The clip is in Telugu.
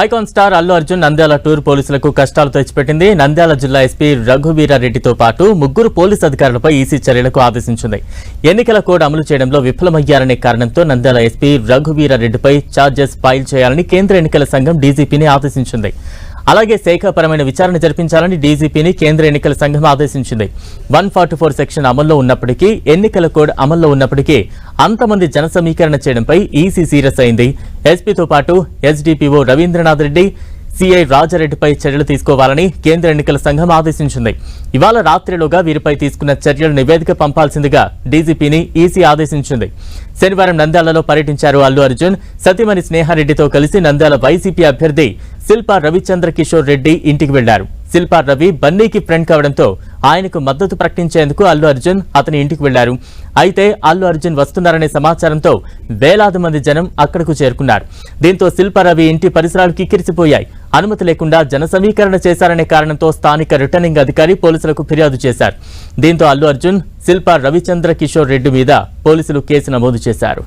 Icon star Allu Arjun Nandyal tour పోలీసులకు కష్టాలు తెచ్చిపెట్టింది. నంద్యాల జిల్లా ఎస్పీ రఘువీరారెడ్డితో పాటు ముగ్గురు పోలీసు అధికారులపై ఈసీ చర్యలకు ఆదేశించింది. ఎన్నికల కోడ్ అమలు చేయడంలో విఫలమయ్యారనే కారణంతో నంద్యాల ఎస్పీ రఘువీరారెడ్డిపై ఛార్జెస్ ఫైల్ చేయాలని కేంద్ర ఎన్నికల సంఘం డీజీపీని ఆదేశించింది. అలాగే శాఖపరమైన విచారణ జరిపించాలని డీజీపీని కేంద్ర ఎన్నికల సంఘం ఆదేశించింది. 144 సెక్షన్ అమల్లో ఉన్నప్పటికీ, ఎన్నికల కోడ్ అమల్లో ఉన్నప్పటికీ అంతమంది జన సమీకరణ చేయడంపై ఈసీ సీరియస్ అయింది. ఎస్పీతో పాటు ఎస్డీపీఓ రవీంద్రనాథ్ రెడ్డి, సిఐ రాజారెడ్డిపై చర్యలు తీసుకోవాలని కేంద్ర ఎన్నికల సంఘం ఆదేశించింది. ఇవాళ రాత్రిలోగా వీరిపై తీసుకున్న చర్యలు నివేదిక పంపాల్సిందిగా డీజీపీని ఈసీ ఆదేశించింది. శనివారం నంద్యాలలో పర్యటించారు అల్లు అర్జున్. సతీమణి స్నేహారెడ్డితో కలిసి నంద్యాల వైసీపీ అభ్యర్థి శిల్పా రవిచంద్ర కిషోర్ రెడ్డి ఇంటికి వెళ్లారు. శిల్పా రవి బన్నీకి ఫ్రెండ్ కావడంతో ఆయనకు మద్దతు ప్రకటించేందుకు అల్లు అర్జున్ అతని ఇంటికి వెళ్లారు. అయితే అల్లు అర్జున్ వస్తున్నారనే సమాచారంతో వేలాది మంది జనం అక్కడకు చేరుకున్నారు. దీంతో శిల్పా రవి ఇంటి పరిసరాలు కిక్కిరిసిపోయాయి. అనుమతి లేకుండా జన సమీకరణ చేశారనే కారణంతో స్థానిక రిటర్నింగ్ అధికారి పోలీసులకు ఫిర్యాదు చేశారు. దీంతో అల్లు అర్జున్, శిల్పా రవిచంద్ర కిషోర్ రెడ్డి మీద పోలీసులు కేసు నమోదు చేశారు.